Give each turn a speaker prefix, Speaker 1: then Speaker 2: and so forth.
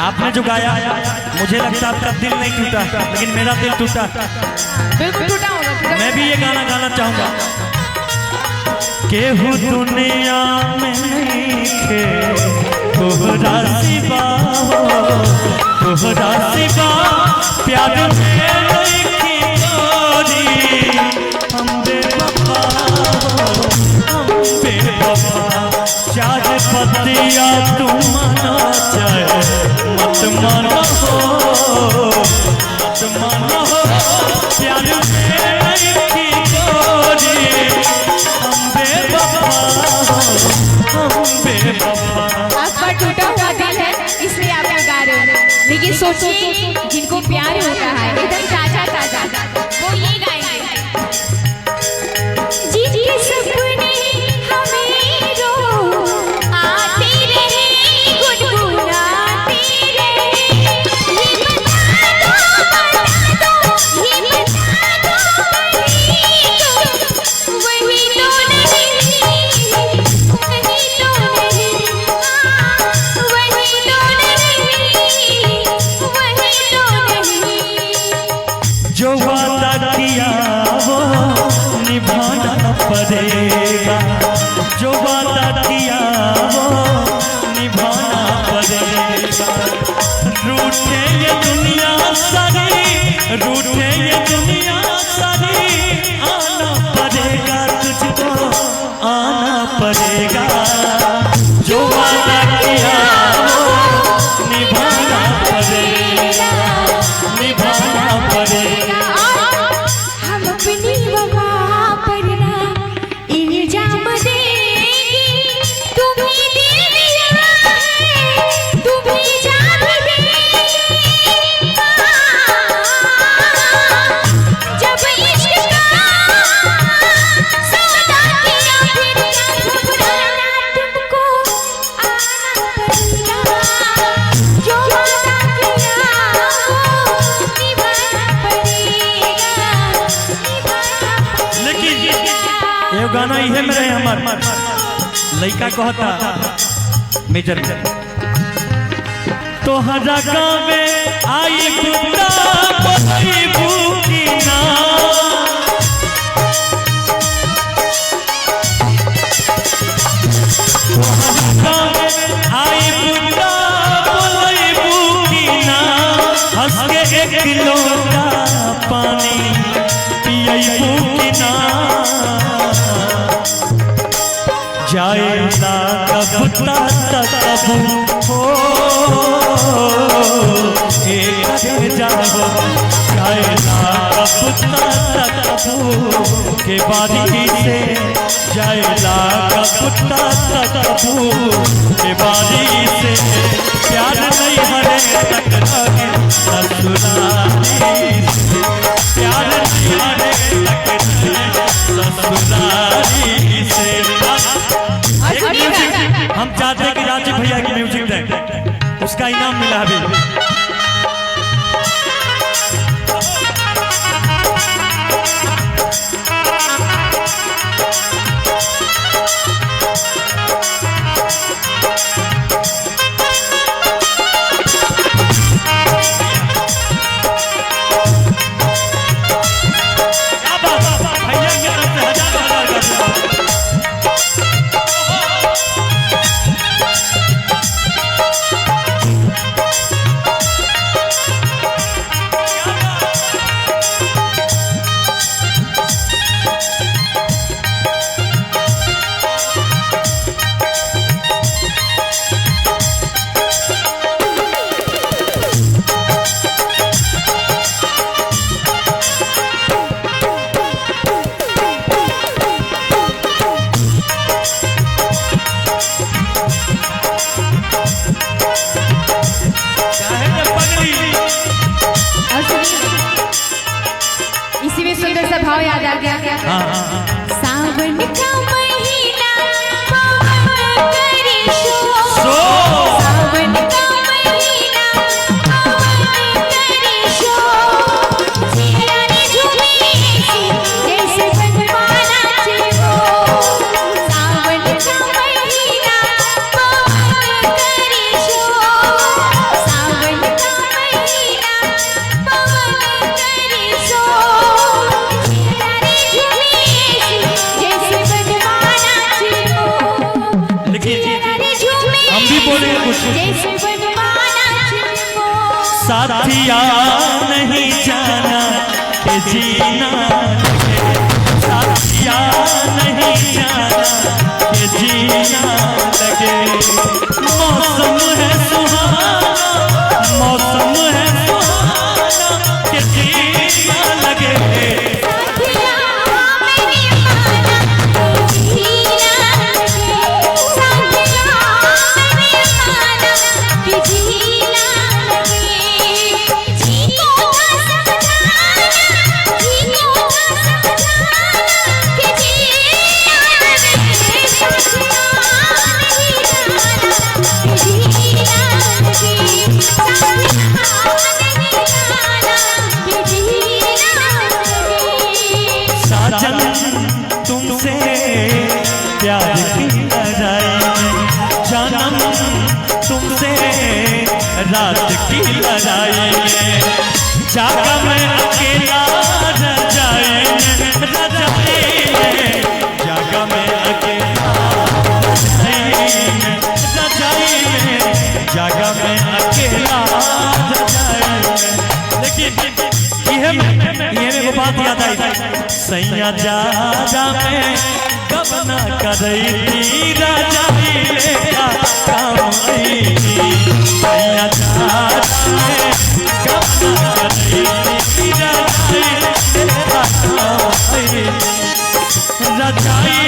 Speaker 1: आपने जो गाया मुझे लगता आपका दिल नहीं टूटा, लेकिन मेरा दिल टूटा।
Speaker 2: बिल्कुल टूटा होगा। मैं
Speaker 1: भी ये गाना गाना चाहूंगा। केहू दुनिया में नहीं खे तोहरा सिवा हो, तोहरा सिवा प्यार में नहीं की तोरी। हम बेवफा हो, हम बेवफा, चार पतिया तुम माना चाहे मत मानो हो, मत मानो हो, प्यार में नहीं की तोरी। हम बेवफा हो, हम बेवफा।
Speaker 2: आपका टूटा हुआ दिल है इसलिए आप गा रहे हो, लेकिन सोचिए जिनको प्यार होता है एकदम ताजा ताजा वो ये गाएंगे। जिनके सपने हमें रो आते रहे गुनगुनाते रहे, ये बता दो, ये बता दो वही तो नहीं, वही तो नहीं, वही तो नहीं, वही तो नहीं।
Speaker 1: जो वादा किया वो निभाना पड़ेगा, जो वादा किया वो निभाना पड़ेगा। रूठे ये दुनिया सारी, रूठे ये दुनिया सारी, आना पड़ेगा तुझको, आना पड़ेगा। जो वादा किया वो निभाना पड़ेगा, निभाना पड़ेगा।
Speaker 2: हम अपनी वफा पर ना इल्जाम देंगे, तुम्हें दिल दिया है, तुम्हें जान देंगे। जब इश्क का सौदा किया फिर घबराना तुमको आना पड़ेगा। जो वादा किया वो निभाना पड़ेगा, निभाना
Speaker 1: लेकिन
Speaker 2: पड़ेगा।
Speaker 1: ये गाना इहे में रहे हमार लइका कहता मेजर तोहरा गावे आई बुटा बसी भूखी ना। तोहरा गावे आई बुटा बसी भूखी ना, हंस के एक लोटा पानी पियई भूखी ना। जाएगा कब तक हो एक जाओ, जाएगा कब तक के बारी से, जाएगा कब तक के बारी से। प्यार नहीं हरे तक लगे ससुराली से, प्यार नहीं हरे तक ससुराली से। हम चाहते हैं कि राजीव भैया की म्यूजिक दें, उसका इनाम मिला अभी।
Speaker 2: भाव याद आ गया।
Speaker 1: हाँ
Speaker 2: सावन का महीना पवन करे शोर, सावन का महीना पवन करे शोर, जिया रे झूमे जैसे बनवाना चिको। सावन का महीना पवन करे शोर, सावन का महीना पवन करे शोर, जिया रे झूमे जैसे बनवाना चिको।
Speaker 1: लेकिन हम भी बोले कुछ।
Speaker 2: जैसे बनवाना चिको।
Speaker 1: साथिया नहीं जाना के जीना लगे, साथिया नहीं जाना के जीना लगे। मौसम है सुहाना, मौसम है सुहाना के जीना लगे।
Speaker 2: साथिया मैंने माना तो जीना लगे, साथिया मैंने माना कि जीना लगे। जीको का समझाना, जीको का समझाना कि जीना लगे। साथिया नहीं जाना कि जीना लगे, साथिया नहीं जाना कि जीना लगे।
Speaker 1: साजन तुमसे प्यार की लड़ाई में, जन्म तुमसे रात की लड़ाई में, जागा मैं अकेला रजाई में, रजाई में, जागा मैं अकेला रजाई में, रजाई में, जागा मैं अकेला रजाई में। लेकिन ये मेरे को बात याद आई, सैया जागा में कब ना करई थी रजाई लेका काम आई थी। सैया जागा में कब ना करई थी रजाई लेका काम आई थी। रजाई